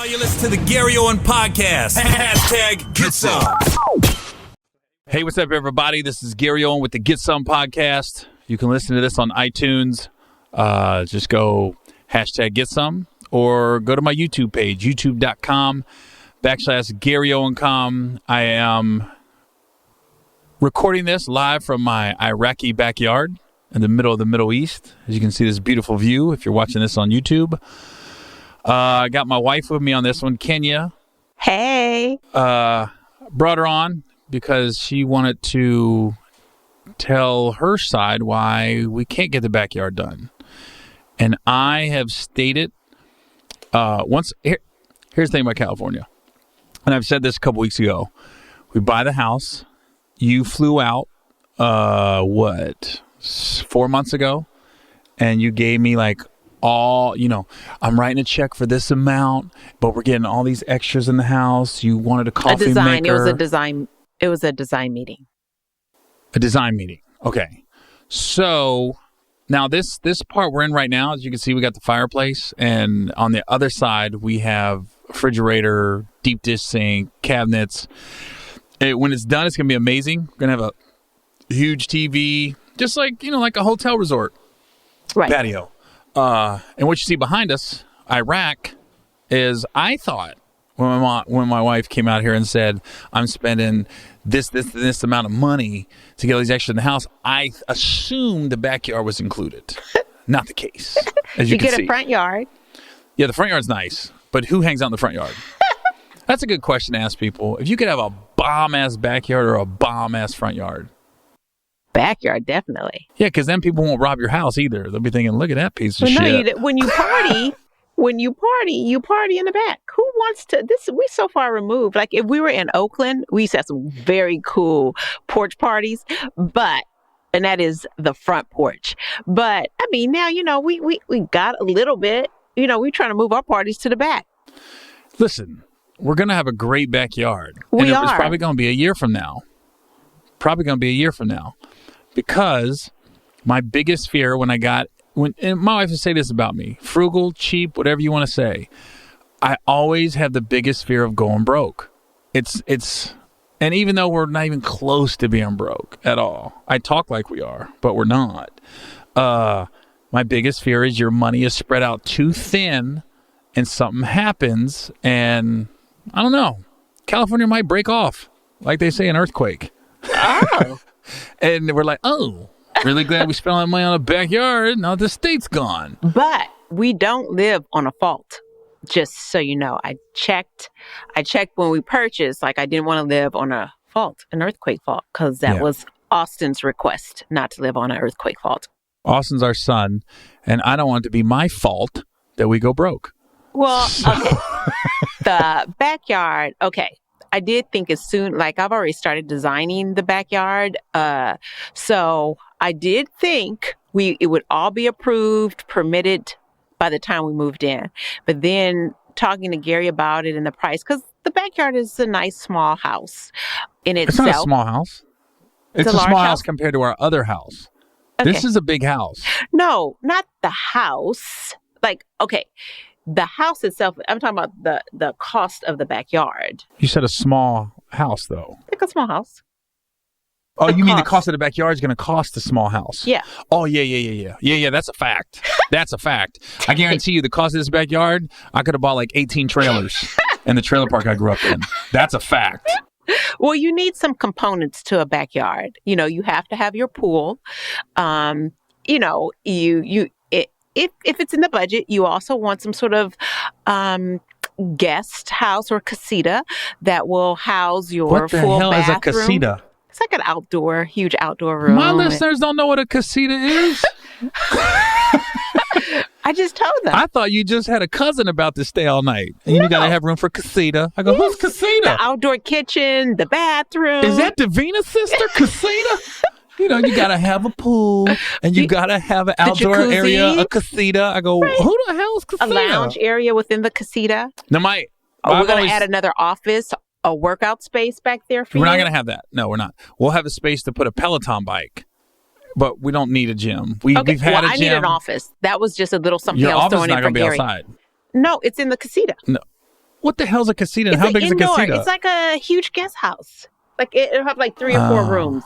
you listen to the Gary Owen podcast. Hashtag Get Some. Hey, what's up, everybody? This is Gary Owen with the Get Some podcast. You can listen to this on iTunes. Just go hashtag Get Some or go to my YouTube page, youtube.com/Gary Owen.com. I am recording this live from my Iraqi backyard in the middle of the Middle East. As you can see, this beautiful view if you're watching this on YouTube. I got my wife with me on this one, Kenya. Hey. Brought her on because she wanted to tell her side why we can't get the backyard done. And I have stated here's the thing about California. And I've said this a couple weeks ago. We buy the house. You flew out, 4 months ago? And you gave me I'm writing a check for this amount, but we're getting all these extras in the house. You wanted a coffee maker. It was a design meeting. A design meeting. Okay. So now this part we're in right now, as you can see, we got the fireplace, and on the other side we have refrigerator, deep dish sink, cabinets. When it's done, it's going to be amazing. We're going to have a huge TV, just like a hotel resort patio. And what you see behind us, Iraq, is I thought when my wife came out here and said, I'm spending this amount of money to get all these extras in the house, I assumed the backyard was included. Not the case, as you can see. You get a front yard. Yeah, the front yard's nice, but who hangs out in the front yard? That's a good question to ask people. If you could have a bomb-ass backyard or a bomb-ass front yard. Backyard, definitely. Yeah, because then people won't rob your house either. They'll be thinking, look at that piece of shit. When you party, you party in the back. Who wants to? We so far removed. Like if we were in Oakland, we used to have some very cool porch parties, and that is the front porch. But I mean, now we got a little bit. We're trying to move our parties to the back. Listen, we're gonna have a great backyard. It's probably gonna be a year from now. Because my biggest fear and my wife would say this about me, frugal, cheap, whatever you want to say, I always have the biggest fear of going broke. And even though we're not even close to being broke at all, I talk like we are, but we're not. My biggest fear is your money is spread out too thin and something happens and I don't know, California might break off, like they say, an earthquake. Oh. And we're like, really glad we spent all that money on a backyard. Now the state's gone. But we don't live on a fault. Just so you know, I checked when we purchased, I didn't want to live on a fault, an earthquake fault, because that was Austin's request, not to live on an earthquake fault. Austin's our son, and I don't want it to be my fault that we go broke. Well, okay. The backyard, okay. I did think as soon, I've already started designing the backyard. So I did think it would all be approved, permitted by the time we moved in. But then talking to Gary about it and the price, because the backyard is a nice small house in itself. It's not a small house. It's a small house compared to our other house. Okay. This is a big house. No, not the house. The house itself, I'm talking about the cost of the backyard. You said a small house, though. Like a small house. Oh, you mean the cost of the backyard is going to cost a small house? Yeah. Oh, yeah. Yeah, that's a fact. That's a fact. I guarantee you the cost of this backyard, I could have bought 18 trailers in the trailer park I grew up in. That's a fact. Well, you need some components to a backyard. You have to have your pool. If it's in the budget, you also want some sort of guest house or casita that will house your full bathroom. What the hell is a casita? It's like an huge outdoor room. My listeners don't know what a casita is. I just told them. I thought you just had a cousin about to stay all night. And you got to have room for casita. I go, who's casita? The outdoor kitchen, the bathroom. Is that Davina's sister, casita? You got to have a pool and you got to have an outdoor area, a casita. I go, who the hell is casita? A lounge area within the casita. Now, we're going to add another office, a workout space back there for you. We're not going to have that. No, we're not. We'll have a space to put a Peloton bike, but we don't need a gym. We've had a gym. I need an office. That was just a little something I was throwing in for Gary. Your office is not going to be outside. No, it's in the casita. No. What the hell's a casita? It's How an big is a indoor. casita? It's like a huge guest house. Like it'll have like 3 or 4 rooms.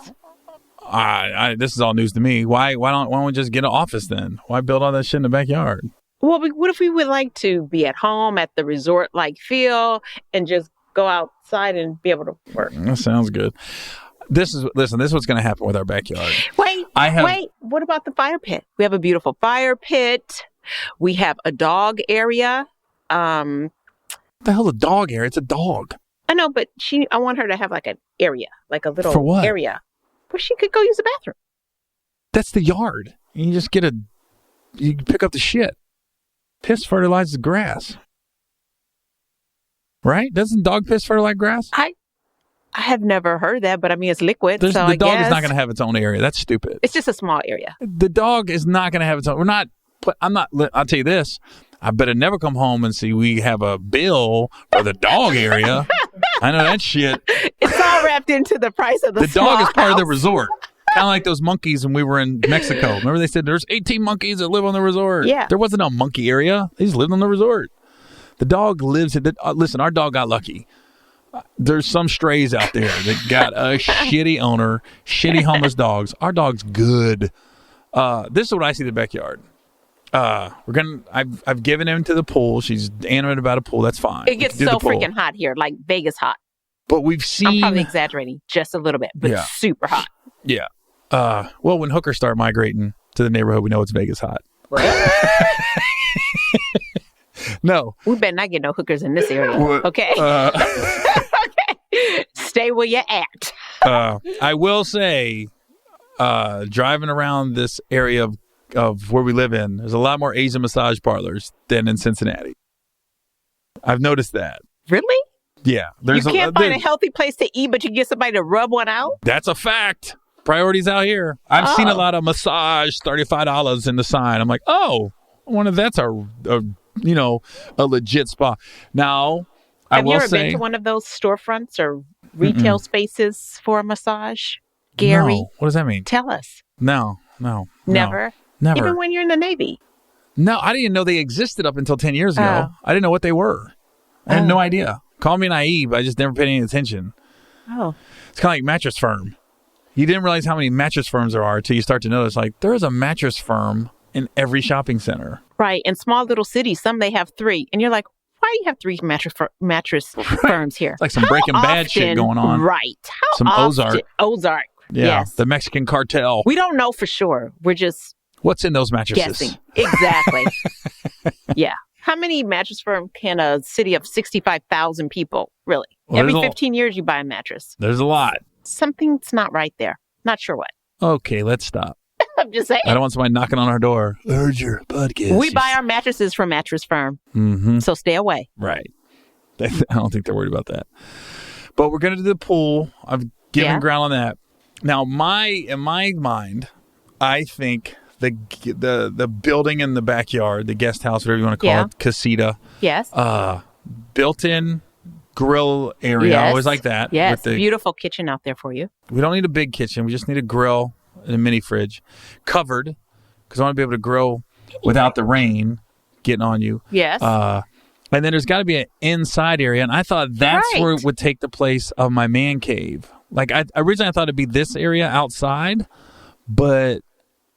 This is all news to me. Why don't we just get an office then? Why build all that shit in the backyard? Well, what if we would like to be at home at the resort-like feel and just go outside and be able to work? That sounds good. This is what's going to happen with our backyard. Wait. What about the fire pit? We have a beautiful fire pit. We have a dog area. What the hell's a dog area? It's a dog. I know, but I want her to have like an area, like a little For what? area where she could go use the bathroom. That's the yard. You just you pick up the shit. Piss fertilizes grass. Right? Doesn't dog piss fertilize grass? I have never heard that, but I mean, it's liquid. The I dog guess is not going to have its own area. That's stupid. it's just a small area. The dog is not going to have its own. I'll tell you this. I better never come home and see we have a bill for the dog area. I know that shit. It's all wrapped into the price of the dog is part of the house. resort. Kind of like those monkeys when we were in Mexico. Remember they said there's 18 monkeys that live on the resort? Yeah. There wasn't a monkey area. They just lived on the resort. The dog lives in listen, our dog got lucky. There's some strays out there that got a shitty owner, shitty homeless dogs. Our dog's good. This is what I see in the backyard. I've given him to the pool. She's animated about a pool. That's fine. It gets so freaking hot here, like Vegas hot. But we've seen. I'm probably exaggerating just a little bit, but Yeah. super hot. Yeah. Well, when hookers start migrating to the neighborhood, we know it's Vegas hot. No. We better not get no hookers in this area. Okay. Okay. Stay where you're at. I will say, driving around this area of where we live in, there's a lot more Asian massage parlors than in Cincinnati. I've noticed that. Really? Yeah. You can't find a healthy place to eat, but you get somebody to rub one out? That's a fact. Priorities out here. I've seen a lot of massage, $35 in the sign. I'm like, oh, I wonder if that's a legit spa. Now, Have you ever been to one of those storefronts or retail spaces for a massage? Gary? No. What does that mean? Tell us. No. Never? Never. Even when you're in the Navy? No, I didn't even know they existed up until 10 years ago. Oh. I didn't know what they were. I had no idea. Call me naive. I just never paid any attention. Oh. It's kind of like Mattress Firm. You didn't realize how many mattress firms there are until you start to notice, like, there is a mattress firm in every shopping center. Right. In small little cities, some they have 3. And you're like, why do you have 3 mattress firms here? It's like some Breaking Bad shit going on. Right. How some often? Ozark. Yeah. Yes. The Mexican cartel. We don't know for sure. We're just What's in those mattresses? guessing. Exactly. Yeah. How many mattress firms can a city of 65,000 people, really? Well, Every 15 years, you buy a mattress. There's a lot. Something's not right there. Not sure what. Okay, let's stop. I'm just saying. I don't want somebody knocking on our door. I heard your podcast. We buy our mattresses from Mattress Firm. Mm-hmm. So stay away. Right. I don't think they're worried about that. But we're going to do the pool. I've given ground on that. Now, in my mind, I think the building in the backyard, the guest house, whatever you want to call it, casita. Yes. Built-in grill area. Yes. I always like that. Yes. Beautiful kitchen out there for you. We don't need a big kitchen. We just need a grill and a mini fridge. Covered, because I want to be able to grill without the rain getting on you. Yes. And then there's got to be an inside area. And I thought that's where it would take the place of my man cave. Like, originally I thought it'd be this area outside, but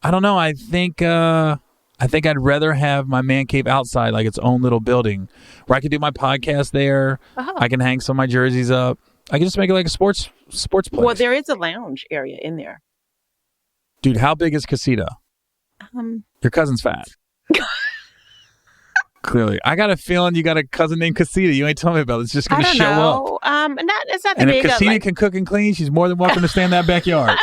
I don't know. I think I'd rather have my man cave outside, like its own little building, where I could do my podcast there. Oh. I can hang some of my jerseys up. I can just make it like a sports place. Well, there is a lounge area in there. Dude, how big is Casita? Your cousin's fat. Clearly. I got a feeling you got a cousin named Casita. You ain't telling me about it. It's just going to show up. It's not the and big. if Casita can cook and clean, she's more than welcome to stay in that backyard.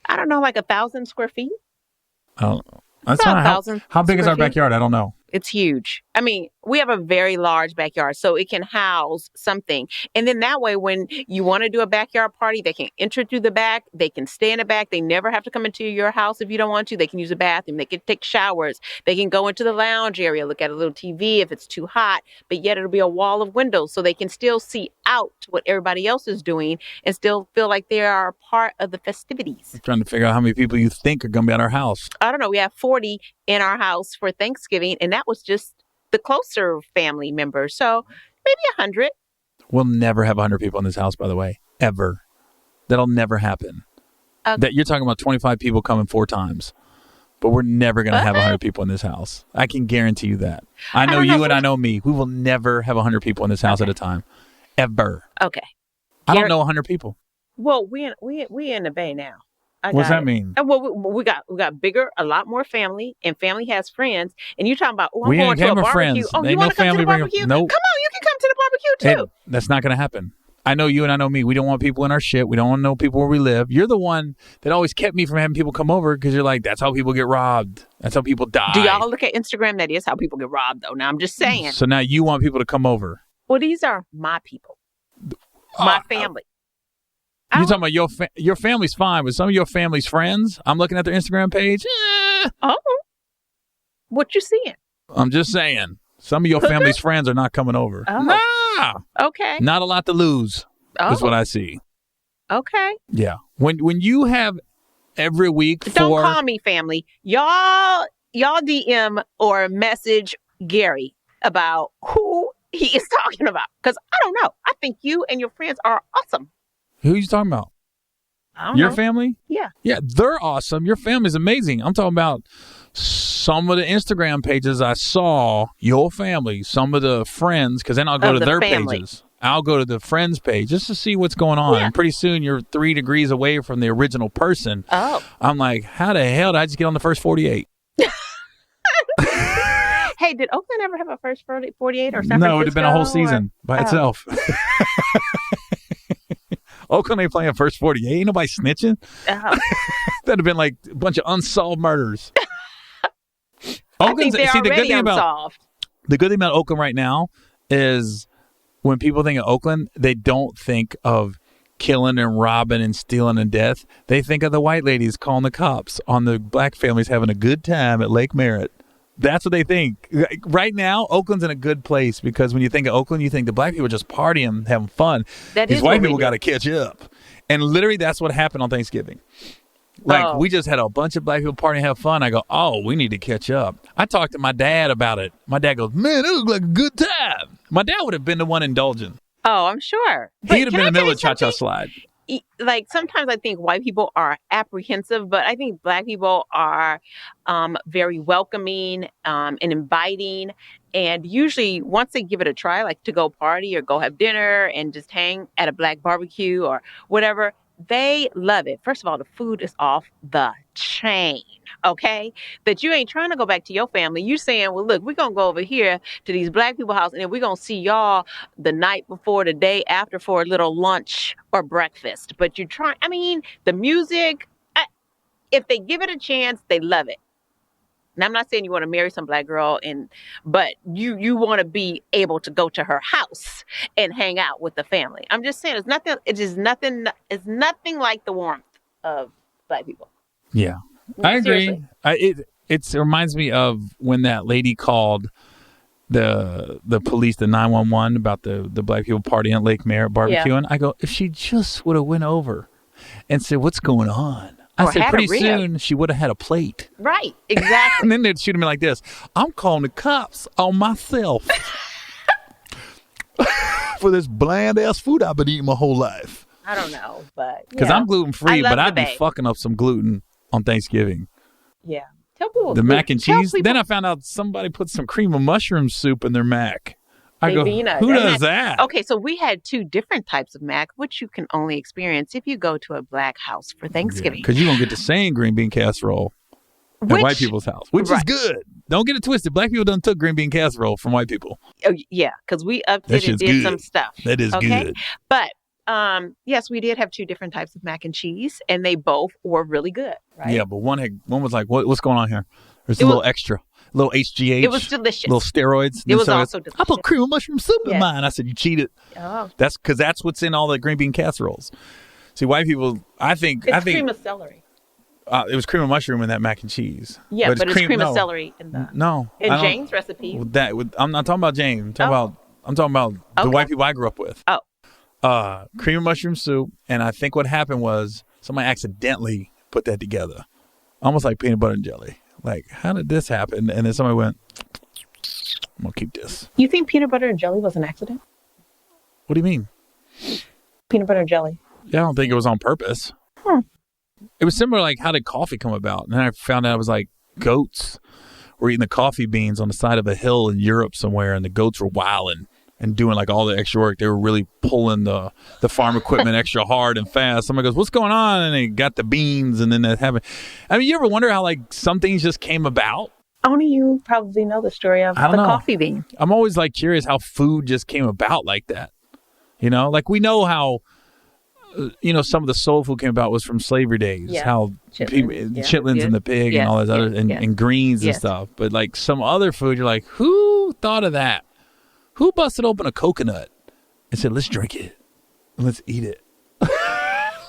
I don't know, like 1,000 square feet? I don't know. That's fine. How big is our backyard? I don't know. It's huge. I mean, we have a very large backyard, so it can house something. And then that way, when you want to do a backyard party, they can enter through the back. They can stay in the back. They never have to come into your house if you don't want to. They can use a bathroom. They can take showers. They can go into the lounge area, look at a little TV if it's too hot, but yet it'll be a wall of windows so they can still see out what everybody else is doing and still feel like they are a part of the festivities. I'm trying to figure out how many people you think are going to be at our house. I don't know. We have 40 in our house for Thanksgiving, and that was just the closer family members. So maybe 100. We'll never have 100 people in this house, by the way, ever. That'll never happen. That you're talking about 25 people coming 4 times, but we're never going to have 100 people in this house. I can guarantee you that. I know you and I know me. We will never have 100 people in this house at a time, ever. Okay. I don't know 100 people. Well, we in the Bay now. What's that mean? Well, we got bigger, a lot more family, and family has friends. And you're talking about, we I'm ain't going to a barbecue. Friends. Oh, you want to come to the barbecue? Nope. Come on, you can come to the barbecue too. That's not going to happen. I know you and I know me. We don't want people in our shit. We don't want to know people where we live. You're the one that always kept me from having people come over because you're like, that's how people get robbed. That's how people die. Do y'all look at Instagram? That is how people get robbed, though. Now, I'm just saying. So now you want people to come over. Well, these are my people. My family. You're talking about your family's fine, but some of your family's friends, I'm looking at their Instagram page. Oh. What you seeing? I'm just saying. Some of your family's friends are not coming over. Oh. Nah. Okay. Not a lot to lose is what I see. Okay. Yeah. When you have every week Don't call me family. Y'all DM or message Gary about who he is talking about. Because I don't know. I think you and your friends are awesome. Who are you talking about? Your family? Yeah. Yeah, they're awesome. Your family's amazing. I'm talking about some of the Instagram pages I saw, your family, some of the friends, because then I'll go to their pages. I'll go to the friends page just to see what's going on. Yeah. And pretty soon you're 3 degrees away from the original person. Oh. I'm like, how the hell did I just get on the first 48? Hey, did Oakland ever have a first 48 or San Francisco? No, it would have been a whole season by itself. Oakland ain't playing first 48. Ain't nobody snitching. That'd have been like a bunch of unsolved murders. Oakland's, I think they're already unsolved. The good thing about Oakland right now is when people think of Oakland, they don't think of killing and robbing and stealing and death. They think of the white ladies calling the cops on the black families having a good time at Lake Merritt. That's what they think. Right now, Oakland's in a good place because when you think of Oakland, you think the black people are just partying, having fun. These white people got to catch up. And literally, that's what happened on Thanksgiving. We just had a bunch of black people partying, have fun. I go, we need to catch up. I talked to my dad about it. My dad goes, man, it looked like a good time. My dad would have been the one indulging. Oh, I'm sure. He'd have been in the middle of cha-cha slide. Like sometimes I think white people are apprehensive, but I think black people are very welcoming and inviting. And usually once they give it a try, like to go party or go have dinner and just hang at a black barbecue or whatever, they love it. First of all, the food is off the chain, okay? That you ain't trying to go back to your family. You saying, well, look, we're going to go over here to these black people's house and then we're going to see y'all the night before, the day after for a little lunch or breakfast. But you're trying, the music, if they give it a chance, they love it. And I'm not saying you want to marry some black girl, but you want to be able to go to her house and hang out with the family. I'm just saying, it's nothing like the warmth of black people. Yeah, I agree. It reminds me of when that lady called the police, the 911 about the black people partying at Lake Merritt barbecuing. I go, if she just would have went over and said, what's going on? I said, pretty soon she would have had a plate. Right, exactly. And then they'd shoot me like this. I'm calling the cops on myself for this bland-ass food I've been eating my whole life. I don't know, but... Because I'm gluten-free, but I'd be fucking up some gluten on Thanksgiving. Yeah. Tell people... The mac and cheese. Then I found out somebody put some cream of mushroom soup in their mac. I go, who does that? Okay, so we had 2 different types of mac, which you can only experience if you go to a black house for Thanksgiving. Because you don't get the same green bean casserole at white people's house, which is good. Don't get it twisted. Black people done took green bean casserole from white people. Oh, yeah, because we upped it and did some stuff. That is good. But, yes, we did have 2 different types of mac and cheese, and they both were really good, right? Yeah, but one was like, what's going on here? There's a little extra. A little HGH. It was delicious. Little steroids. It was also delicious. I put cream of mushroom soup in mine. I said, you cheated. Oh. That's because that's what's in all the green bean casseroles. See, white people, I think cream of celery. It was cream of mushroom in that mac and cheese. Yeah, but it's cream of celery in the in Jane's recipe. I'm not talking about Jane. I'm talking about the white people I grew up with. Oh. Cream of mushroom soup, and I think what happened was somebody accidentally put that together, almost like peanut butter and jelly. Like, how did this happen? And then somebody went, I'm going to keep this. You think peanut butter and jelly was an accident? What do you mean? Peanut butter and jelly. Yeah, I don't think it was on purpose. It was similar, like, how did coffee come about? And then I found out it was like goats were eating the coffee beans on the side of a hill in Europe somewhere, and the goats were wilding and doing like all the extra work. They were really pulling the farm equipment extra hard and fast. Somebody goes, "What's going on?" And they got the beans, and then that happened. I mean, you ever wonder how like some things just came about? Only you probably know the story of the coffee bean. I'm always like curious how food just came about like that. You know, like we know how, some of the soul food came about was from slavery days. Yeah. How chitlins and the pig and all that other and greens and stuff. But like some other food, you're like, who thought of that? Who busted open a coconut and said, "Let's drink it and let's eat it"?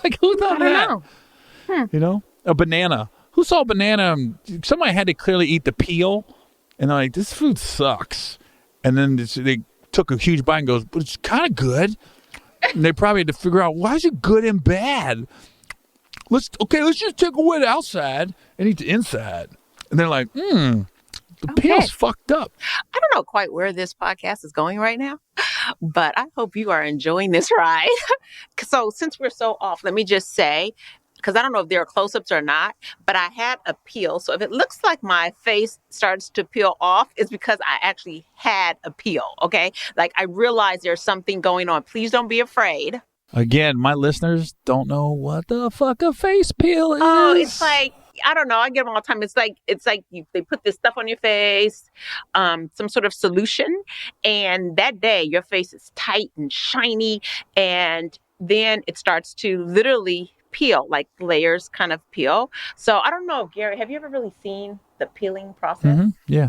Like who thought of that? You know, a banana. Who saw a banana? Somebody had to clearly eat the peel, and they're like, "This food sucks." And then they took a huge bite and goes, "But it's kind of good." And they probably had to figure out, why is it good and bad? Let's just take away the outside and eat the inside. And they're like, the peel's fucked up. I don't know quite where this podcast is going right now, but I hope you are enjoying this ride. So since we're so off, let me just say, because I don't know if there are close-ups or not, but I had a peel. So if it looks like my face starts to peel off, it's because I actually had a peel, okay? Like I realize there's something going on. Please don't be afraid. Again, my listeners don't know what the fuck a face peel is. Oh, it's like, I don't know. I get them all the time. It's like they put this stuff on your face, some sort of solution. And that day your face is tight and shiny. And then it starts to literally peel, like layers kind of peel. So I don't know, Gary, have you ever really seen the peeling process? Mm-hmm. Yeah.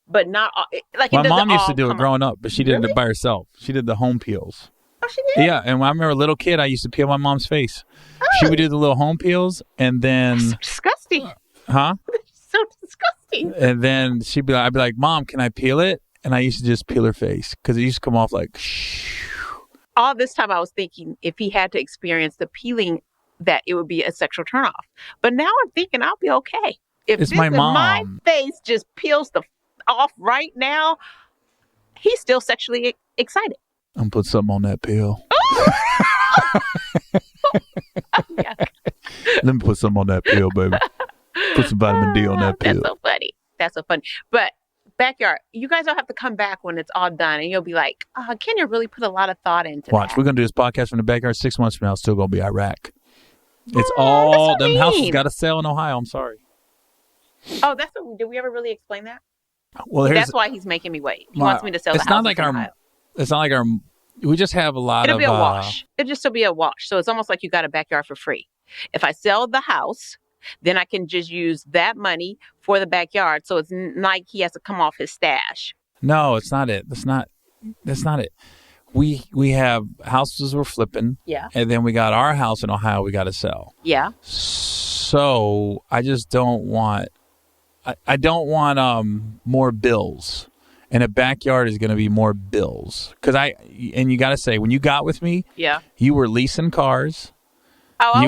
But not all, like my mom used to do it growing up, but she did it by herself. She did the home peels. Oh, she did? Yeah, and when I remember a little kid, I used to peel my mom's face. Oh. She would do the little home peels, and then... That's so disgusting. Huh? So disgusting. And then I'd be like, "Mom, can I peel it?" And I used to just peel her face, because it used to come off like... All this time I was thinking, if he had to experience the peeling, that it would be a sexual turnoff. But now I'm thinking I'll be okay. If my face just peels off right now, he's still sexually excited. I'm going to put something on that peel. Let me put something on that peel, baby. Put some vitamin D on that peel. That's so funny. But backyard, you guys don't have to come back when it's all done, and you'll be like, Kenya really put a lot of thought into Watch, that. We're going to do this podcast from the backyard 6 months from now. It's still going to be Iraq. It's all them houses got to sell in Ohio. I'm sorry. Oh, did we ever really explain that? Well, that's why he's making me wait. He wants me to sell the house in Ohio. It's not like our. We just have a lot It'll be a wash. It'll just be a wash. So it's almost like you got a backyard for free. If I sell the house, then I can just use that money for the backyard. So it's not like he has to come off his stash. No, it's not it. That's not it. We have houses we're flipping. Yeah. And then we got our house in Ohio we got to sell. Yeah. So I just don't want. I don't want more bills. And a backyard is going to be more bills. And you got to say, when you got with me, you were leasing cars. Oh, I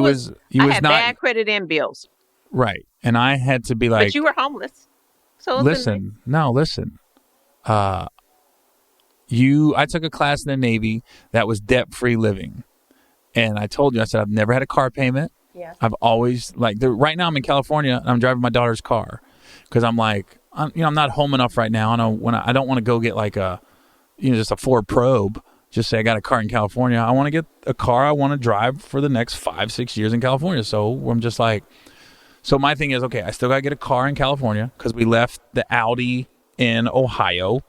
had bad credit and bills. Right. And I had to be like. But you were homeless. So listen. I took a class in the Navy that was debt-free living. And I told you, I said, I've never had a car payment. Yeah. I've always, right now I'm in California and I'm driving my daughter's car. Because I'm like, I'm not home enough right now. I don't want to go get just a Ford Probe. Just say I got a car in California. I want to get a car I want to drive for the next 5-6 years in California. So I'm just like, so my thing is, okay, I still got to get a car in California because we left the Audi in Ohio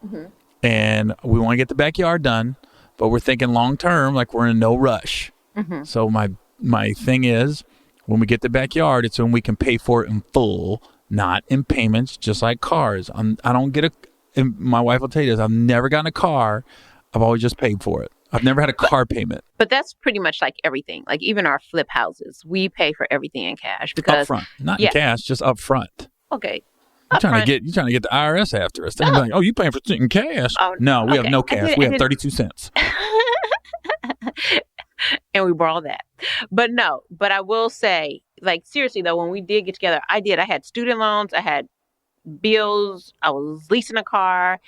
and we want to get the backyard done, but we're thinking long term, like we're in no rush. Mm-hmm. So my thing is, when we get the backyard, it's when we can pay for it in full, not in payments, just like cars. I don't get and my wife will tell you this, I've never gotten a car. I've always just paid for it. I've never had a car payment. But that's pretty much like everything. Like even our flip houses, we pay for everything in cash because up front, not in cash, just up front. Okay. You're trying to get the IRS after us. They're like, "Oh, you paying for it in cash?" Oh, no, we have no cash. We have 32 cents. And we borrow that. But I will say, like seriously though, when we did get together, I had student loans, I had bills, I was leasing a car.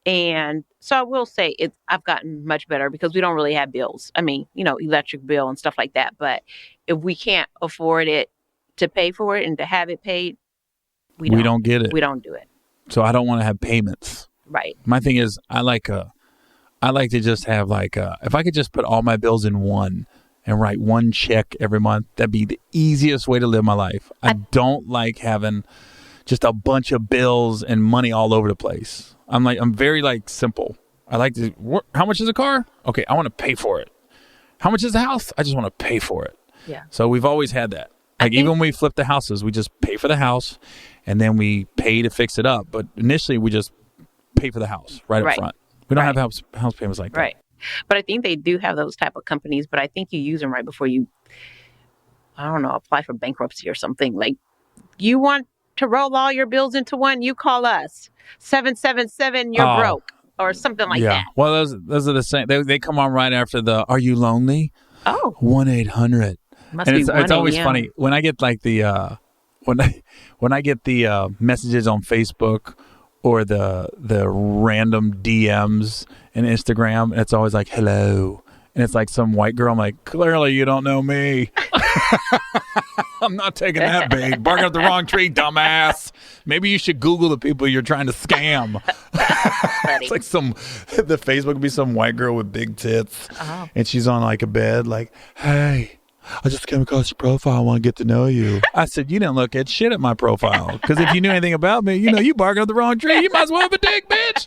And so I will say I've gotten much better because we don't really have bills. I mean, electric bill and stuff like that. But if we can't afford it to pay for it and to have it paid, we don't get it. We don't do it. So I don't want to have payments. Right. My thing is I like to just have if I could just put all my bills in one and write one check every month, that'd be the easiest way to live my life. I don't like having just a bunch of bills and money all over the place. I'm very simple. I like to, how much is a car? Okay, I want to pay for it. How much is a house? I just want to pay for it. Yeah. So we've always had that. Even when we flip the houses, we just pay for the house and then we pay to fix it up. But initially we just pay for the house right up front. We don't have house payments like that. Right. But I think they do have those type of companies, but I think you use them right before you, I don't know, apply for bankruptcy or something. Like, you want to roll all your bills into one, you call us. 777, you're broke. Or something like that. Well, those are the same. They come on right after the, are you lonely? Oh. 1-800. Must be it's always funny. When I get when I get the messages on Facebook or the random DMs and Instagram, and it's always like, hello. And it's like some white girl. I'm like, clearly you don't know me. I'm not taking that bait. Barking up the wrong tree, dumbass. Maybe you should Google the people you're trying to scam. It's like the Facebook would be some white girl with big tits. Oh. And she's on a bed like, hey, I just came across your profile. I want to get to know you. I said, you didn't look at shit at my profile. Because if you knew anything about me, you barking up the wrong tree. You might as well have a dick, bitch.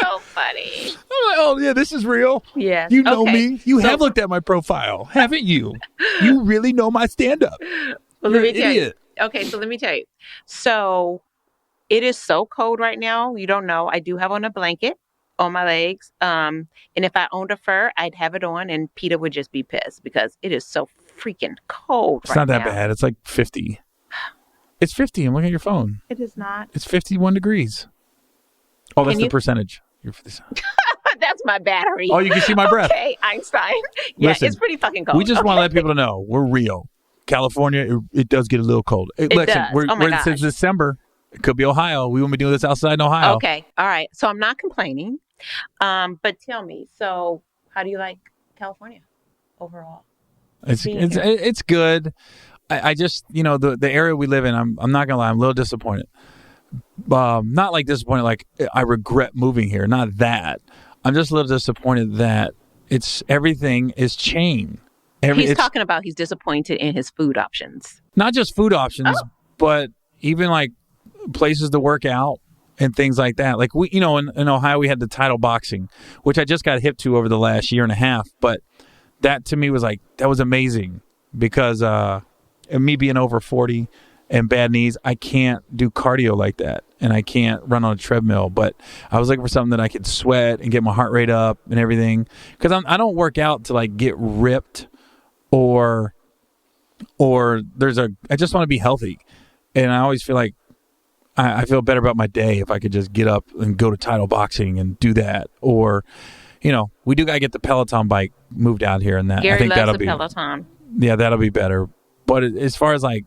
So funny. I'm like, oh, yeah, this is real. Yes. You know me. You have looked at my profile, haven't you? You really know my stand-up. Well, You're an idiot. Okay, so let me tell you. So it is so cold right now. You don't know. I do have on a blanket on my legs. And if I owned a fur, I'd have it on, and PETA would just be pissed because it is so freaking cold It's not that bad. It's like 50. It's 50. I'm looking at your phone. It is not. It's 51 degrees. Oh, that's the percentage. You're 50. That's my battery. Oh, you can see my breath. Okay, Einstein. Yeah, Listen, it's pretty fucking cold. We just want to let people know we're real. California, it does get a little cold. Listen, does. Since December. It could be Ohio. We won't be doing this outside in Ohio. Okay. All right. So I'm not complaining. But tell me, so how do you like California overall? It's good. I just, the area we live in, I'm not going to lie, I'm a little disappointed. Not disappointed, I regret moving here. Not that. I'm just a little disappointed that everything is chain. He's talking about he's disappointed in his food options. Not just food options, but even places to work out and things like that. We, in Ohio, we had the title boxing, which I just got hip to over the last year and a half. But that to me was that was amazing because me being over 40 and bad knees, I can't do cardio like that. And I can't run on a treadmill. But I was looking for something that I could sweat and get my heart rate up and everything. Because I don't work out to get ripped or I just want to be healthy. And I always feel I feel better about my day if I could just get up and go to title boxing and do that. Or, we do got to get the Peloton bike moved out here, and that Gary I think loves that'll the be Peloton. Yeah, that'll be better. But as far as I'm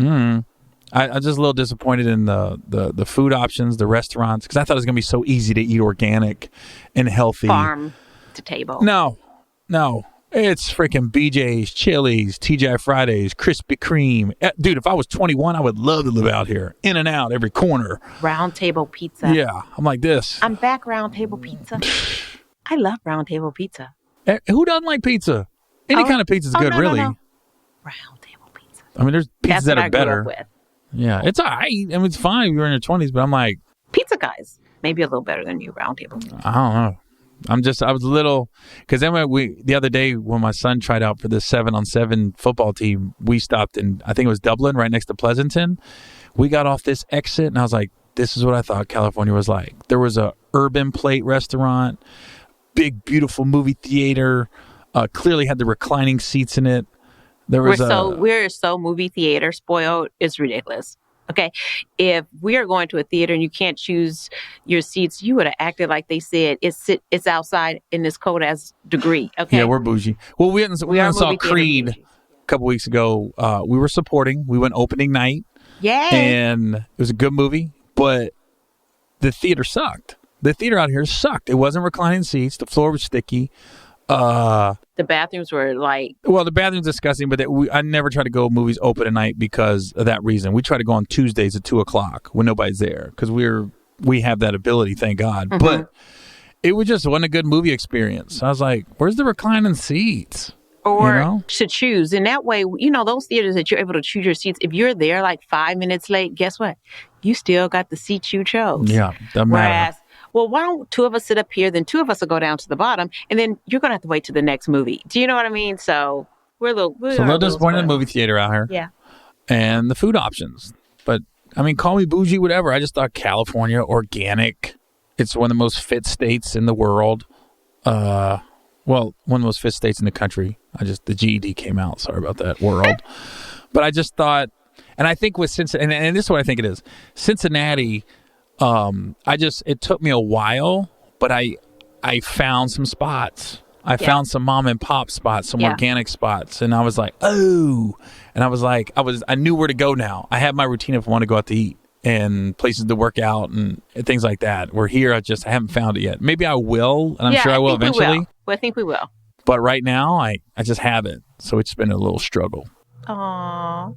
just a little disappointed in the food options, the restaurants, because I thought it was gonna be so easy to eat organic and healthy. Farm to table. No. It's freaking BJ's, Chili's, TGI Fridays, Krispy Kreme. Dude, if I was 21, I would love to live out here. In and out, every corner. Round Table Pizza. Yeah, I'm like this. I'm back Round Table Pizza. I love Round Table Pizza. Who doesn't like pizza? Any kind of pizza is good, really. No. Round Table Pizza. I mean, there's pizzas that are better. With. Yeah, it's all right. I mean, it's fine. You're in your 20s, but I'm like... Pizza guys. Maybe a little better than you, Round Table Pizza. I don't know. I was a little, because then the other day when my son tried out for the 7-on-7 football team, we stopped in, I think it was Dublin, right next to Pleasanton. We got off this exit and I was like, this is what I thought California was like. There was a urban plate restaurant, big, beautiful movie theater, clearly had the reclining seats in it. We're so movie theater spoiled. It's ridiculous. Okay, if we are going to a theater and you can't choose your seats, you would have acted like they said it's outside in this cold ass degree. Okay, yeah, we're bougie. Well, we saw Creed a couple weeks ago. We were supporting. We went opening night. Yeah, and it was a good movie. But the theater sucked. The theater out here sucked. It wasn't reclining seats. The floor was sticky. The bathrooms were like... Well, the bathroom's disgusting, but I never try to go movies open at night because of that reason. We try to go on Tuesdays at 2:00 when nobody's there because we have that ability, thank God. Mm-hmm. But it wasn't a good movie experience. I was like, where's the reclining seats? Or to choose. In that way, those theaters that you're able to choose your seats, if you're there like 5 minutes late, guess what? You still got the seats you chose. Yeah, doesn't matter. Whereas, well, why don't two of us sit up here, then two of us will go down to the bottom, and then you're going to have to wait to the next movie. Do you know what I mean? So we're a little disappointed in the movie theater out here. Yeah. And the food options. But, I mean, call me bougie, whatever. I just thought California, organic. It's one of the most fit states in the world. One of the most fit states in the country. The GED came out. Sorry about that, world. But I just thought, and I think with Cincinnati, and this is what I think it is. Cincinnati, it took me a while, but I found some spots. I found some mom and pop spots, some organic spots. And I was like, oh, and I knew where to go now. I had my routine if I want to go out to eat and places to work out and things like that. Where here, I haven't found it yet. Maybe I will, and I'm sure I will eventually. I think we will. But right now, I just haven't. So it's been a little struggle. Aww.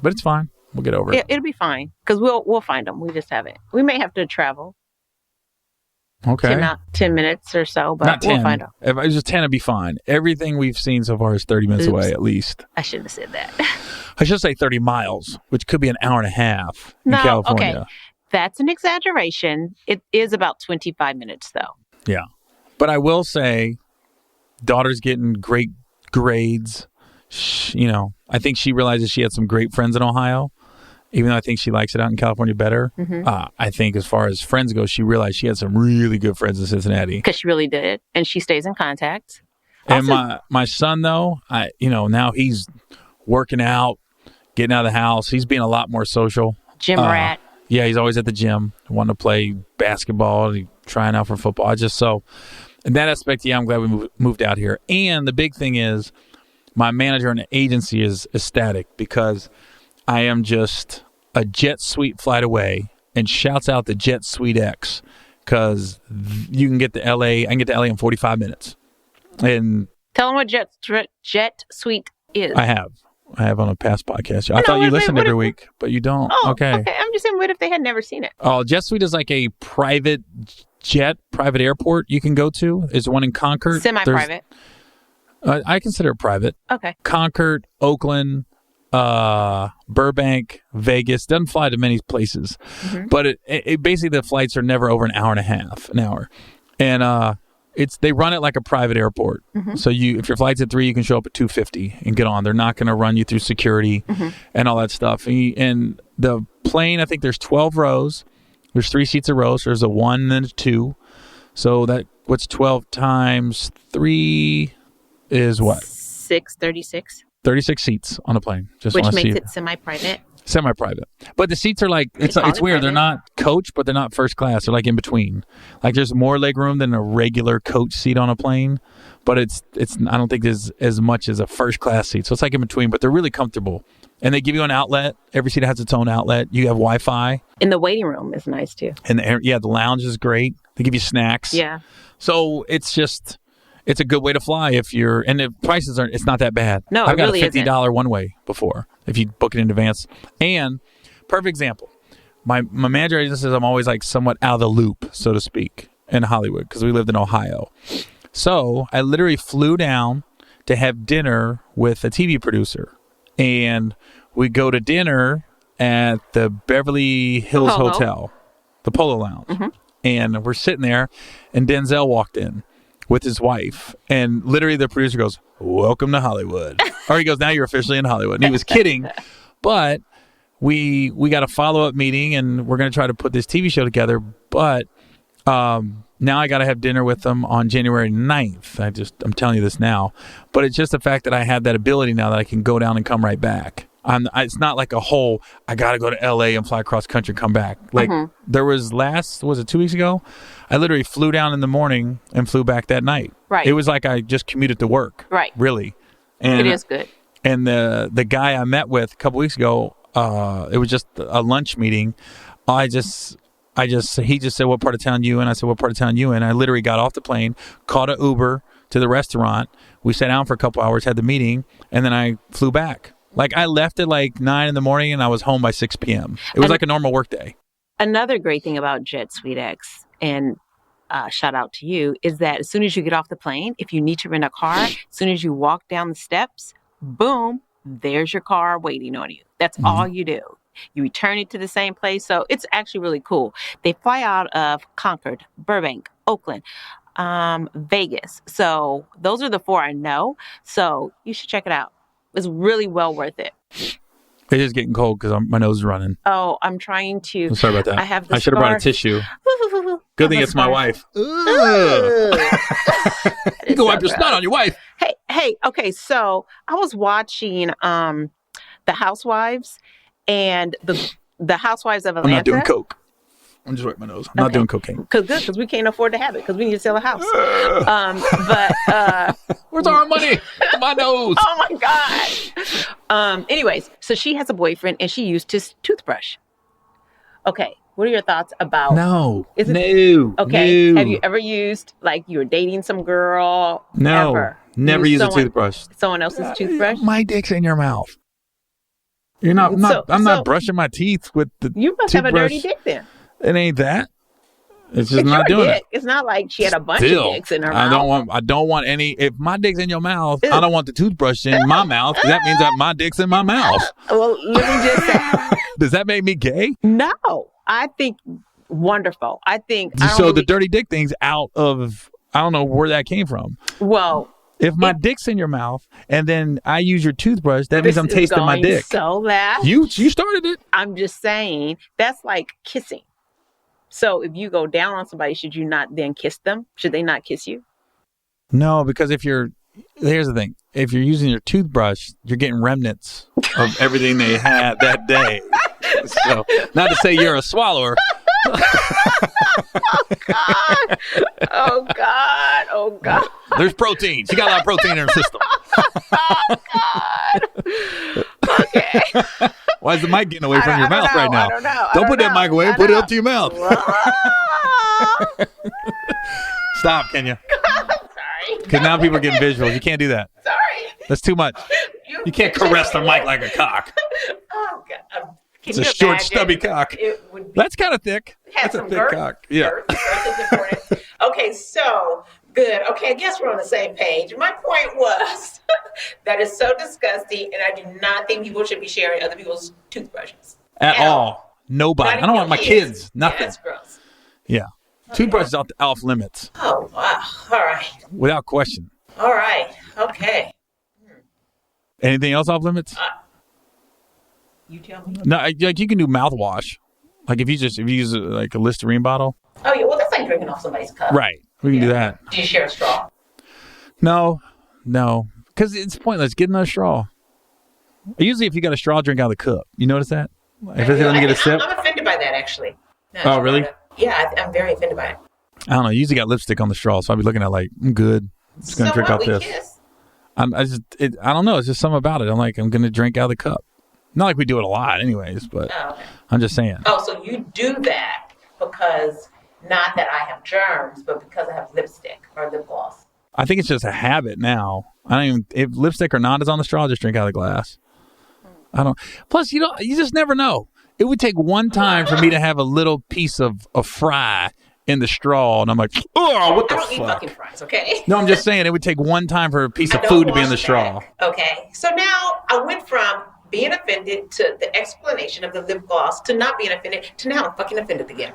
But it's fine. We'll get over it. It'll be fine because we'll find them. We just haven't. We may have to travel. Okay. 10 minutes or so, but Not 10. We'll find them. If it was just 10, it'd be fine. Everything we've seen so far is 30 minutes away at least. I shouldn't have said that. I should say 30 miles, which could be an hour and a half in California. Okay. That's an exaggeration. It is about 25 minutes, though. Yeah. But I will say, daughter's getting great grades. I think she realizes she had some great friends in Ohio, even though I think she likes it out in California better. Mm-hmm. I think as far as friends go, she realized she had some really good friends in Cincinnati. Because she really did. And she stays in contact. And my son, though, now he's working out, getting out of the house. He's being a lot more social. Gym rat. Yeah, he's always at the gym, wanting to play basketball, trying out for football. In that aspect, I'm glad we moved out here. And the big thing is, my manager in the agency is ecstatic because I am just a jet suite flight away, and shouts out the Jet Suite X because you can get to LA. I can get to LA in 45 minutes. And tell them what Jet Suite is. I have on a past podcast. I thought you listened every week, but you don't. Oh, okay. I'm just saying, what if they had never seen it? Oh, Jet Suite is like a private airport you can go to. There's one in Concord. Semi-private. I consider it private. Okay. Concord, Oakland, Burbank, Vegas. Doesn't fly to many places. Mm-hmm. But it basically the flights are never over an hour and a half, an hour. And they run it like a private airport. Mm-hmm. So if your flight's at 3, you can show up at 2:50 and get on. They're not going to run you through security and all that stuff. And the plane, I think there's 12 rows. There's 3 seats a row. So there's a 1 and a 2. So what's 12 times 3 is what? 36. 36 seats on a plane. Which makes it semi-private. Semi-private. But the seats are like, it's weird. Private. They're not coach, but they're not first class. They're like in between. Like there's more leg room than a regular coach seat on a plane. But it's I don't think there's as much as a first class seat. So it's like in between, but they're really comfortable. And they give you an outlet. Every seat has its own outlet. You have Wi-Fi. And the waiting room is nice too. And the lounge is great. They give you snacks. Yeah. So it's a good way to fly and the prices it's not that bad. No, I've got really a $50 one way before if you book it in advance. And perfect example, my manager says I'm always like somewhat out of the loop, so to speak, in Hollywood because we lived in Ohio. So I literally flew down to have dinner with a TV producer, and we go to dinner at the Beverly Hills Hotel, the Polo Lounge, and we're sitting there, and Denzel walked in with his wife, and literally the producer goes, "Welcome to Hollywood." Or he goes, "Now you're officially in Hollywood." And he was kidding, but we got a follow-up meeting, and we're going to try to put this TV show together, but now I got to have dinner with them on January 9th. I'm telling you this now, but it's just the fact that I have that ability now that I can go down and come right back. It's not like I got to go to LA and fly across country and come back. Like there was 2 weeks ago? I literally flew down in the morning and flew back that night. Right. It was like I just commuted to work. Right. Really. And it is good. And the guy I met with a couple weeks ago, it was just a lunch meeting. I he just said, what part of town you in? I said, what part of town you in? I literally got off the plane, called an Uber to the restaurant. We sat down for a couple hours, had the meeting, and then I flew back. Like, I left at like 9 a.m. and I was home by 6 p.m. It was like a normal work day. Another great thing about Jet SweetX, and shout out to you, is that as soon as you get off the plane, if you need to rent a car, as soon as you walk down the steps, boom, there's your car waiting on you. That's all you do. You return it to the same place. So it's actually really cool. They fly out of Concord, Burbank, Oakland, Vegas. So those are the 4 I know. So you should check it out. It's really well worth it. It is getting cold because my nose is running. Oh, I'm trying to. I'm sorry about that. I should have brought a tissue. Good thing it's my wife. You can wipe your snot on your wife. Hey. Okay, so I was watching The Housewives and the Housewives of Atlanta. I'm not doing coke. I'm just wiping my nose. I'm not doing cocaine. Because we can't afford to have it because we need to sell a house. Where's our money? My nose. Oh my God. Anyways, so she has a boyfriend and she used his toothbrush. Okay. What are your thoughts about? No. Okay. No. Have you ever used, like, you were dating some girl? No. Ever? Never used a toothbrush. Someone else's toothbrush? My dick's in your mouth. You're not. I'm not brushing my teeth with the. You must toothbrush. have a dirty dick then. It ain't that. It's just not doing it. It's not like she had a bunch of dicks in her mouth. I don't want any. If my dick's in your mouth, I don't want the toothbrush in my mouth. That means that my dick's in my mouth. Well, let me just say. Does that make me gay? No, I think wonderful. I think the dirty dick thing's out of. I don't know where that came from. Well, if my dick's in your mouth and then I use your toothbrush, that means I'm tasting my dick. So that you started it. I'm just saying that's like kissing. So if you go down on somebody, should you not then kiss them? Should they not kiss you? No, because here's the thing. If you're using your toothbrush, you're getting remnants of everything they had that day. So, not to say you're a swallower. Oh God. There's protein. She got a lot of protein in her system. Oh God. Okay. Why is the mic getting away from your mouth right now? I don't know. Don't put that mic away. Put it up to your mouth. Stop, Kenya. Sorry. Because now people are getting visuals. You can't do that. Sorry. That's too much. You can't caress the mic like a cock. Oh God. It's a short, stubby cock. That's kind of thick. That's a thick cock. Yeah. Okay, so good. Okay, I guess we're on the same page. My point was that is so disgusting, and I do not think people should be sharing other people's toothbrushes. At all. Nobody. I don't want my kids. Nothing. Yeah, that's gross. Yeah. Toothbrushes off limits. Oh, wow. All right. Without question. All right. Okay. Anything else off limits? You tell me. No, like you can do mouthwash. Like if you use like a Listerine bottle. Oh yeah, well that's like drinking off somebody's cup. Right, we can do that. Do you share a straw? No, because it's pointless. Get another straw. Usually, if you got a straw, drink out of the cup. You notice that? If it's going to get a sip. I'm offended by that actually. No, oh really? Yeah, I'm very offended by it. I don't know. You usually got lipstick on the straw, so I'd be looking at like I'm good. I'm just going to drink out this. Kiss? I don't know. It's just something about it. I'm going to drink out of the cup. Not like we do it a lot anyways, but okay. I'm just saying. Oh, so you do that because, not that I have germs, but because I have lipstick or lip gloss. I think it's just a habit now. If lipstick or not is on the straw, I'll just drink out of the glass. Plus, you just never know. It would take one time for me to have a little piece of fry in the straw, and I'm like, oh, what the fuck? I don't eat fucking fries, okay? No, I'm just saying it would take one time for a piece of food to be in the straw. Okay, so now I went from being offended to the explanation of the lip gloss to not being offended to now I'm fucking offended again.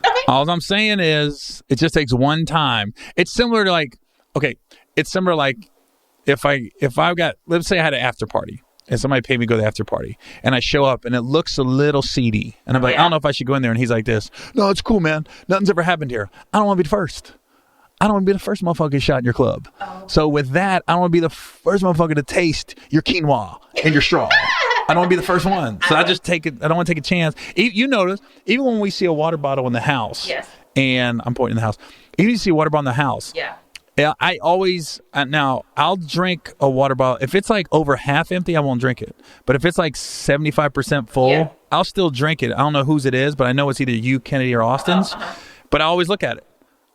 Okay. All I'm saying is it just takes one time. It's similar to if I got, let's say I had an after party and somebody paid me to go to the after party and I show up and it looks a little seedy and I'm like, I don't know if I should go in there, and he's like this. No, it's cool, man. Nothing's ever happened here. I don't want to be the first. I don't want to be the first motherfucker to get shot in your club. Oh. So with that, I don't want to be the first motherfucker to taste your quinoa in your straw. I don't want to be the first one. So I just take it. I don't want to take a chance. You notice, even when we see a water bottle in the house, yes. And I'm pointing in the house, even if you see a water bottle in the house, yeah. Yeah, I always now I'll drink a water bottle if it's like over half empty. I won't drink it. But if it's like 75% full, I'll still drink it. I don't know whose it is, but I know it's either you, Kennedy, or Austin's. But I always look at it.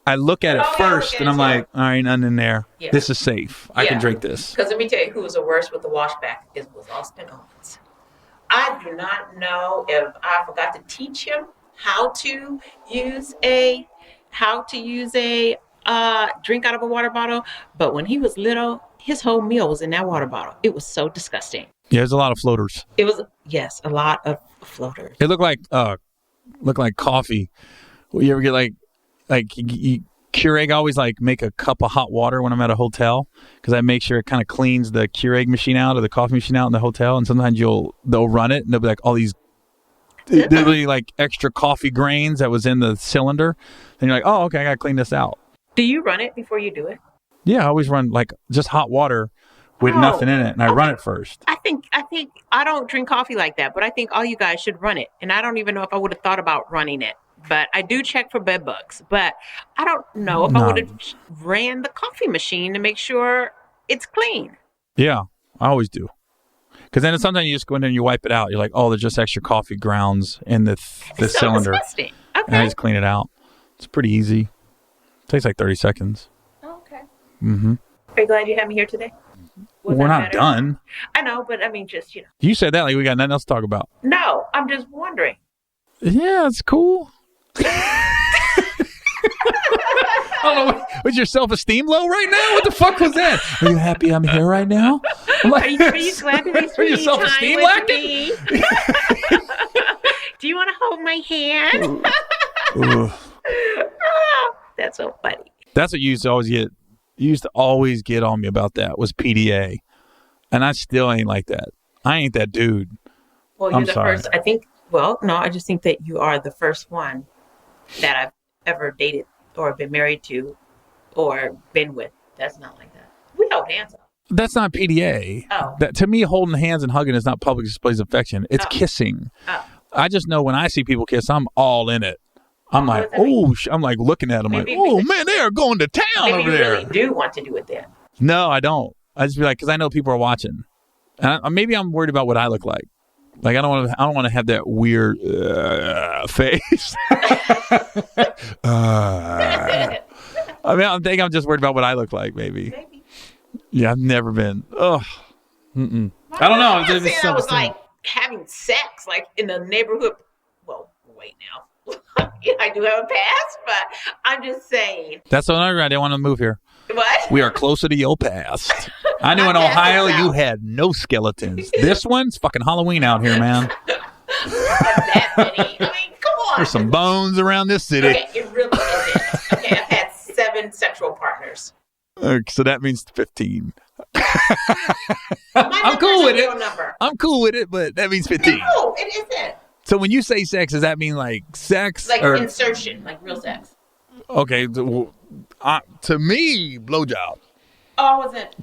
I look at it first, and I'm like, all right, nothing in there. Yeah. This is safe. I can drink this. Because let me tell you who was the worst with the washback. It was Austin Owens. I do not know if I forgot to teach him how to use a drink out of a water bottle. But when he was little, his whole meal was in that water bottle. It was so disgusting. Yeah, there's a lot of floaters. It was a lot of floaters. It looked like coffee. Well, you ever get like Keurig? I always like make a cup of hot water when I'm at a hotel because I make sure it kind of cleans the Keurig machine out or the coffee machine out in the hotel. And sometimes they'll run it and they'll be like all these. There'll be like extra coffee grains that was in the cylinder. And you're like, oh, okay, I got to clean this out. Do you run it before you do it? Yeah, I always run like just hot water with nothing in it. And I run it first. I think I don't drink coffee like that, but I think all you guys should run it. And I don't even know if I would have thought about running it. But I do check for bed bugs. But I don't know if I would have ran the coffee machine to make sure it's clean. Yeah, I always do. Because then sometimes you just go in there and you wipe it out. You're like, oh, there's just extra coffee grounds in the cylinder. Disgusting. Okay. And I just clean it out. It's pretty easy. It takes like 30 seconds. Oh, okay. Mm-hmm. Are you glad you had me here today? We're not done. I know, but I mean, just, You said that like we got nothing else to talk about. No, I'm just wondering. Yeah, it's cool. I don't know. Was your self-esteem low right now? What the fuck was that? Are you happy I'm here right now? Like, are you glad to be spending your self-esteem time with me? Do you want to hold my hand? That's so funny. That's what you used to always get. You used to always get on me about that was PDA. And I still ain't like that. I ain't that dude. Well, you're the first. I think, I just think that you are the first one that I've ever dated or been married to or been with. That's not like that. We hold hands up. That's not PDA. Oh. That, to me, holding hands and hugging is not public displays of affection. It's kissing. Oh. I just know when I see people kiss, I'm all in it. I'm like, oh, I'm like looking at them like, oh, man, they are going to town over there. Maybe you really do want to do it then. No, I don't. I just be like, because I know people are watching. And maybe I'm worried about what I look like. Like, I don't want to have that weird face. I think I'm just worried about what I look like, maybe. Yeah, I've never been. Oh, I don't know. I'm not saying I was like having sex, like in the neighborhood. Well, wait now. I do have a past, but I'm just saying. That's another reason I didn't want to move here. What? We are closer to your past. I knew in Ohio you had no skeletons. This one's fucking Halloween out here, man. That many. I mean, come on. There's some bones around this city. Okay, it really isn't. Okay, I've had 7 sexual partners. So that means 15. I'm cool with it. Number. I'm cool with it, but that means 15. No, it isn't. So when you say sex, does that mean like sex? Like insertion, like real sex. Okay. To me, blowjob. Oh, I wasn't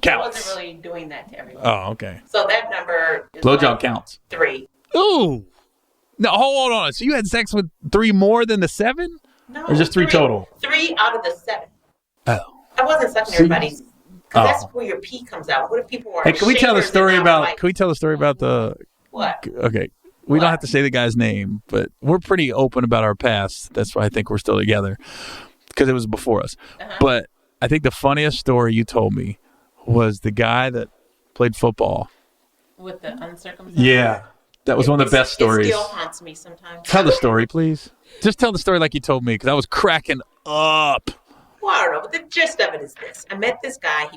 really doing that to everyone. Oh, okay. So that number is blowjob counts. 3. Ooh. No, hold on. So you had sex with 3 more than the 7? No. Or just 3 total? 3 out of the 7. Oh. I wasn't sucking everybody's. Because that's where your pee comes out. What if people are? Hey, can we tell the story about? Can we tell the story about the? What? Okay. We don't have to say the guy's name, but we're pretty open about our past. That's why I think we're still together, because it was before us. Uh-huh. But I think the funniest story you told me was the guy that played football. With the uncircumcised? Yeah. That was one of the best stories. It still haunts me sometimes. Tell the story, please. Just tell the story like you told me, because I was cracking up. Well, I don't know, but the gist of it is this. I met this guy.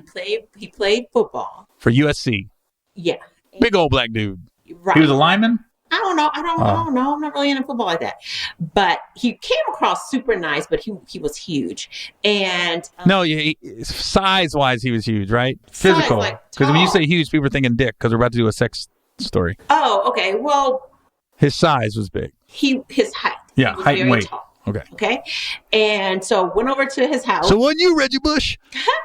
He played football. For USC. Yeah. Big old black dude. Right. He was a lineman? I don't know. I'm not really into football like that. But he came across super nice, but he was huge. And no, size-wise, he was huge, right? Physical. Because when you say huge, people are thinking dick, because we're about to do a sex story. Oh, okay. Well, his size was big. His height. Yeah, height and weight. Tall. Okay. And so went over to his house. So wasn't you Reggie Bush?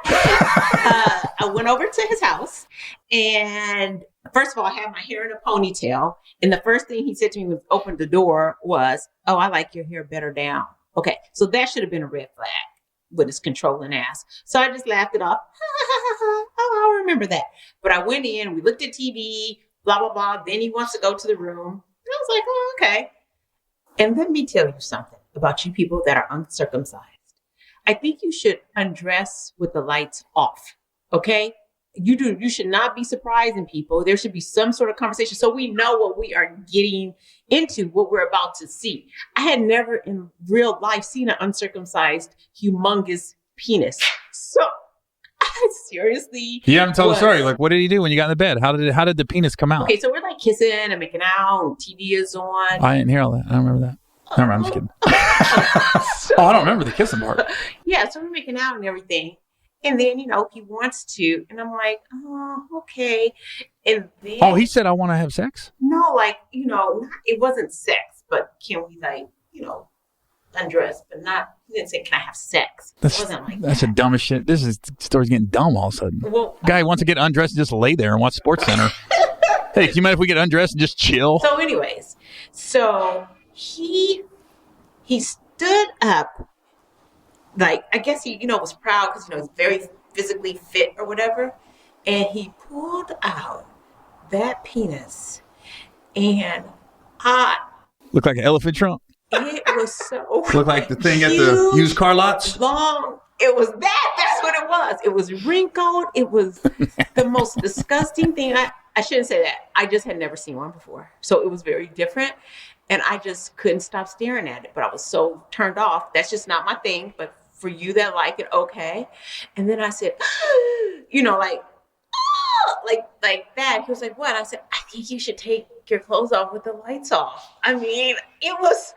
I went over to his house, and first of all, I had my hair in a ponytail. And the first thing he said to me when he opened the door was, "Oh, I like your hair better down." Okay, so that should have been a red flag. with his controlling ass. So I just laughed it off. Oh, I'll remember that. But I went in, we looked at TV, blah, blah, blah. Then he wants to go to the room. And I was like, oh, okay. And let me tell you something about you people that are uncircumcised. I think you should undress with the lights off. Okay? You should not be surprising people. There should be some sort of conversation so we know what we are getting into, what we're about to see. I had never in real life seen an uncircumcised, humongous penis. So I seriously. You haven't told the story. Like, what did he do when you got in the bed? How did the penis come out? Okay, so we're like kissing and making out, and TV is on. I didn't hear all that. I don't remember that. Never mind, I'm just kidding. I don't remember the kissing part. Yeah, so we're making out and everything. And then, he wants to. And I'm like, oh, okay. And then. Oh, he said, I want to have sex? No, it wasn't sex, but can we, undress? But not, he didn't say, can I have sex? It wasn't like that's the dumbest shit. This story's getting dumb all of a sudden. Well, guy wants to get undressed and just lay there and watch Sports Center. Hey, can you mind if we get undressed and just chill? So anyways, he stood up. Like, I guess he, was proud because, he's very physically fit or whatever. And he pulled out that penis and looked like an elephant trunk? It was so looked like the thing at the used car lots? Long. It was that. That's what it was. It was wrinkled. It was the most disgusting thing. I shouldn't say that. I just had never seen one before. So it was very different. And I just couldn't stop staring at it. But I was so turned off. That's just not my thing. But for you that like it, okay. And then I said, like that. He was like, what? I said, I think you should take your clothes off with the lights off. I mean, it was,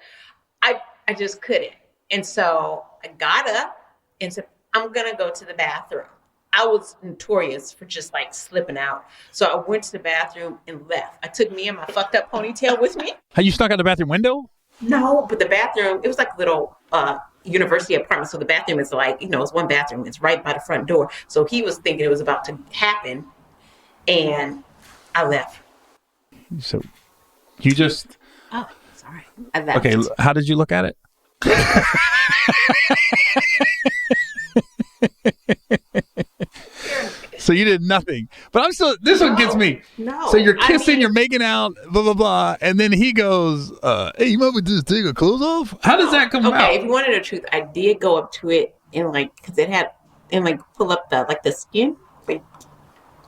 I just couldn't. And so I got up and said, I'm going to go to the bathroom. I was notorious for just slipping out. So I went to the bathroom and left. I took me and my fucked up ponytail with me. How you stuck out the bathroom window? No, but the bathroom, it was like a little university apartment. So the bathroom is it's one bathroom. It's right by the front door. So he was thinking it was about to happen. And I left. So you just... Oh, sorry. I left. Okay, how did you look at it? So you did nothing. But I'm still, this one gets me. No. So you're kissing, you're making out, blah, blah, blah. And then he goes, hey, you might want to just take your clothes off? How does that come out? Okay, if you wanted the truth, I did go up to it and because it had, and pull up the skin.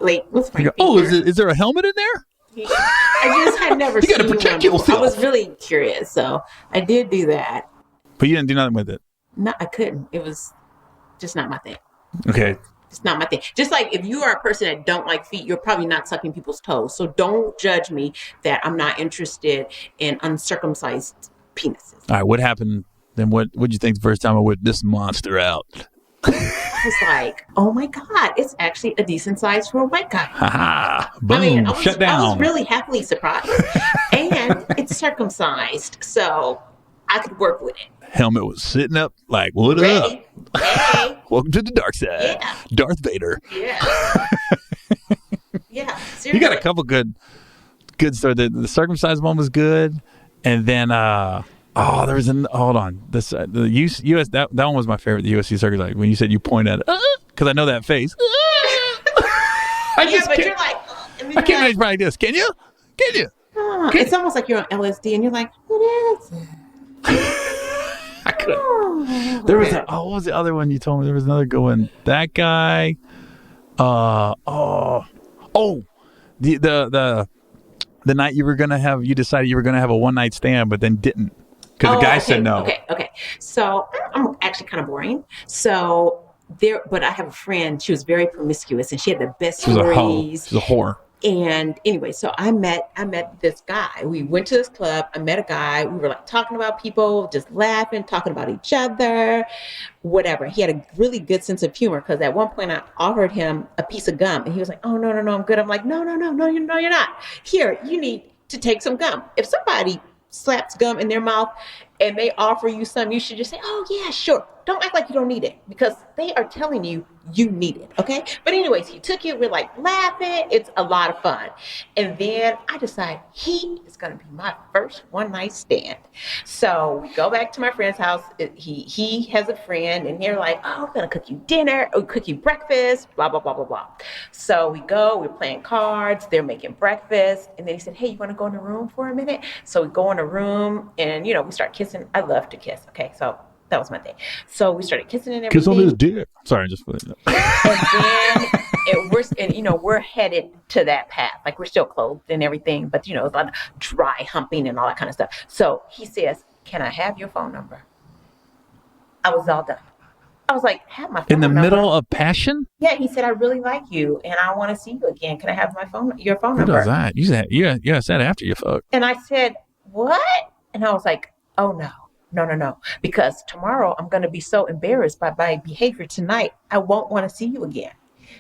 With my is there a helmet in there? I just had never seen one. You got to protect yourself. I was really curious, so I did do that. But you didn't do nothing with it? No, I couldn't. It was just not my thing. Okay. It's not my thing. Just like if you are a person that don't like feet, you're probably not sucking people's toes. So don't judge me that I'm not interested in uncircumcised penises. All right, what happened? Then what did you think the first time I whipped this monster out? I was like, oh my God, it's actually a decent size for a white guy. Ha boom, shut down. I was really happily surprised. And it's circumcised, so I could work with it. Helmet was sitting up like, what Ready. up? Hey. Welcome to the dark side. Yeah. Darth Vader. Yeah. Yeah, seriously. You got a couple good stories. The circumcised one was good. And then, there was hold on. The US, that one was my favorite, the USC circumcised. When you said you point at it, because I know that face. You're like, I can't manage like this. Can you? It's almost like you're on LSD and you're like, what is it? I couldn't. There was what was the other one you told me? There was another good one. That guy. The night you decided you were gonna have a one night stand, but then didn't because the guy said no. Okay. So I'm actually kind of boring. But I have a friend. She was very promiscuous, and she had the best stories. She's a whore. And anyway, so I met this guy. We went to this club. I met a guy. We were talking about people, just laughing, talking about each other, whatever. He had a really good sense of humor because at one point I offered him a piece of gum and he was like, oh, no, I'm good. I'm like, no, you're not. Here, you need to take some gum. If somebody slaps gum in their mouth and they offer you some, you should just say, oh, yeah, sure. don't act like you don't need it because they are telling you you need it, okay? But anyways, he took it. We're like laughing. It's a lot of fun. And then I decide he is going to be my first one-night stand. So we go back to my friend's house. He has a friend, and they're like, oh, we're going to cook you dinner, or cook you breakfast, blah, blah, blah, blah, blah. So we go, we're playing cards. They're making breakfast. And then he said, hey, you want to go in the room for a minute? So we go in the room, and, we start kissing. I love to kiss, okay? So that was my thing. So we started kissing and everything. Kiss on his dick. Sorry, just put it up. And then we're headed to that path. Like, we're still clothed and everything, but it's a lot of dry humping and all that kind of stuff. So he says, can I have your phone number? I was all done. I was like, have my phone number. In the middle of passion? Yeah, he said, I really like you and I want to see you again. Can I have your phone number? Who does that? You said after you fuck. And I said, what? And I was like, oh no. No. Because tomorrow I'm going to be so embarrassed by my behavior tonight, I won't want to see you again.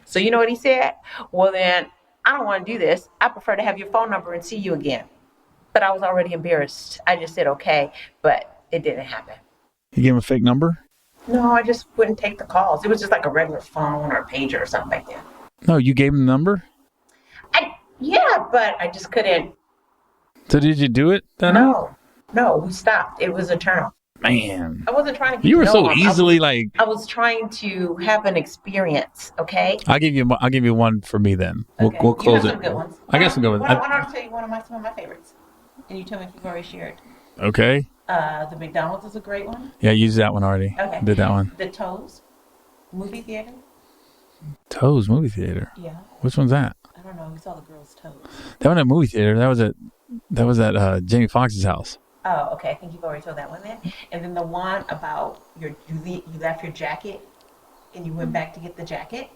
So you know what he said? Well, then I don't want to do this. I prefer to have your phone number and see you again. But I was already embarrassed. I just said, okay, but it didn't happen. You gave him a fake number? No, I just wouldn't take the calls. It was just like a regular phone or a pager or something like that. No, you gave him the number? Yeah, but I just couldn't. So did you do it then? No, we stopped. It was eternal. Man. I wasn't trying to You were so him. easily I was trying to have an experience, okay? I'll give you one for me then. Okay. We'll close you it. Some good ones. I got some good ones. Why don't I tell you some of my favorites? And you tell me if you've already shared. Okay. The McDonald's is a great one. Yeah, I used that one already. Okay. Did that one. The Toes movie theater. Toes movie theater. Yeah. Which one's that? I don't know. We saw the girls' toes. That one at movie theater. That was at Jamie Foxx's house. Oh, okay. I think you've already told that one then. And then the one about you left your jacket and you went back to get the jacket.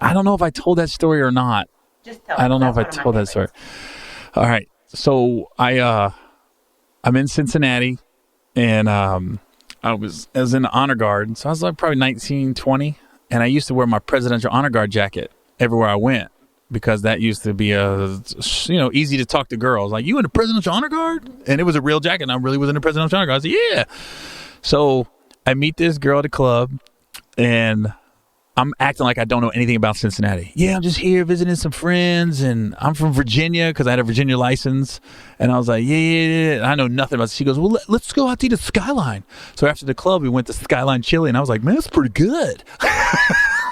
I don't know if I told that story or not. Just tell. I don't know if I told that story. All right. So I'm in Cincinnati, and I was in the honor guard. So I was like probably 19, 20, and I used to wear my presidential honor guard jacket everywhere I went, because that used to be easy to talk to girls. Like, you in the presidential honor guard? And it was a real jacket, and I really was in the presidential honor guard. I said, yeah. So I meet this girl at the club, and I'm acting like I don't know anything about Cincinnati. Yeah, I'm just here visiting some friends, and I'm from Virginia because I had a Virginia license. And I was like, yeah. I know nothing about it. She goes, well, let's go out to eat at Skyline. So after the club, we went to Skyline Chili, and I was like, man, that's pretty good.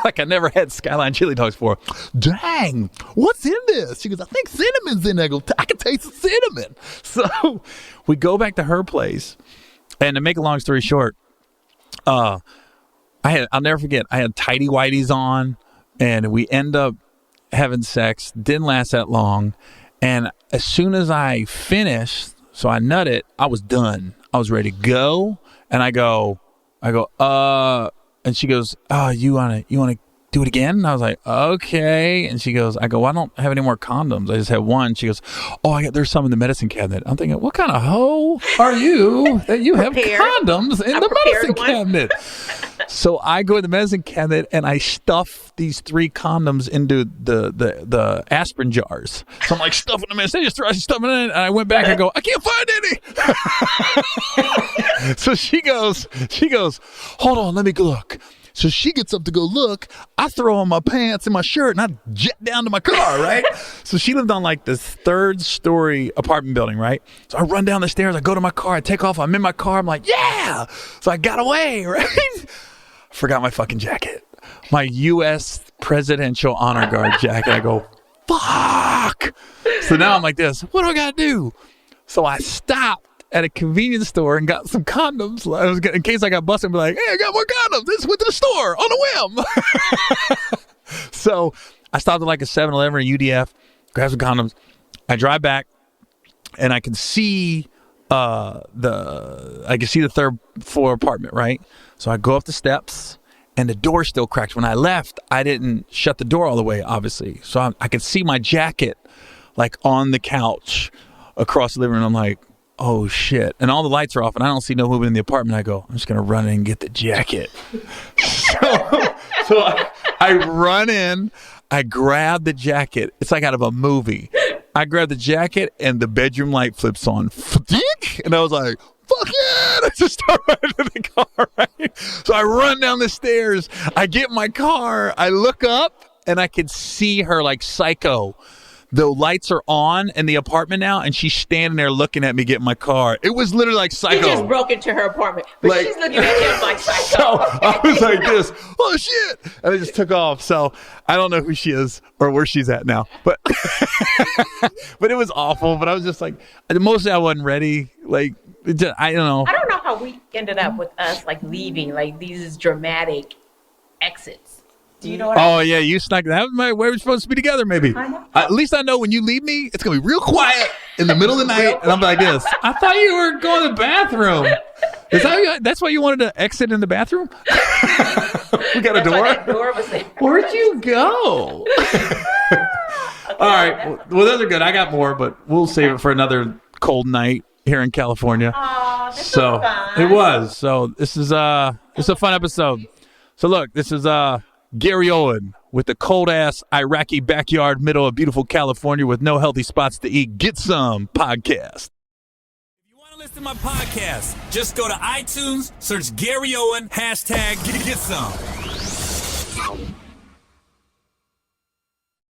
Like, I never had Skyline chili dogs before. Dang, what's in this? She goes, I think cinnamon's in there. I can taste the cinnamon. So we go back to her place. And to make a long story short, I'll never forget, I had tighty whities on, and we end up having sex. Didn't last that long. And as soon as I finished, so I nutted, I was done. I was ready to go. And I go, and she goes, oh, you want to do it again? And I was like, okay. And she goes, I don't have any more condoms. I just have one. She goes, oh, there's some in the medicine cabinet. I'm thinking, what kind of hoe are you that you have condoms in the medicine cabinet? So I go in the medicine cabinet and I stuff these 3 condoms into the aspirin jars. So I'm like stuffing them in. I just stuffing it in. And I went back and I go, I can't find any. So she goes, hold on, let me look. So she gets up to go look. I throw on my pants and my shirt and I jet down to my car, right? So she lived on like this 3rd-story apartment building, right? So I run down the stairs. I go to my car. I take off. I'm in my car. I'm like, yeah. So I got away, right? Forgot my fucking jacket. My U.S. presidential honor guard jacket. I go, fuck. So now I'm like this. What do I got to do? So I stopped at a convenience store and got some condoms. In case I got busted, and be like, hey, I got more condoms. Just went to the store on a whim. So I stopped at like a 7-Eleven or UDF, grabbed some condoms. I drive back, and I can see the 3rd floor apartment, right? So I go up the steps, and the door still cracked. When I left, I didn't shut the door all the way, obviously. So I could see my jacket like on the couch across the living room. I'm like, oh shit. And all the lights are off and I don't see no movement in the apartment. I go, I'm just going to run in and get the jacket. So I run in, I grab the jacket. It's like out of a movie. I grab the jacket and the bedroom light flips on. And I was like, fuck yeah. And I just start running to the car, right? So I run down the stairs. I get in my car. I look up, and I could see her like psycho. The lights are on in the apartment now, and she's standing there looking at me get in my car. It was literally like psycho. He just broke into her apartment, but she's looking at him like psycho. So I was like this, oh shit, and I just took off. So I don't know who she is or where she's at now, but but it was awful. But I was just like, mostly I wasn't ready. Like, I don't know. I don't know how we ended up with us like leaving like these dramatic exits. Do you know what I mean? Yeah, you snuck that. Where we're supposed to be together, maybe. I know. At least I know when you leave me, it's gonna be real quiet in the middle of the night, and I'm like this. I thought you were going to the bathroom. Is that that's why you wanted to exit in the bathroom? We got a door. That door was there. Where'd you go? All right. Well, those are good. I got more, but we'll save it for another cold night here in California. This was fun. It was. So this is a fun episode. So look, this is Gary Owen with the cold-ass Iraqi backyard middle of beautiful California with no healthy spots to eat. Get some podcast. If you want to listen to my podcast, just go to iTunes, search Gary Owen, hashtag get some.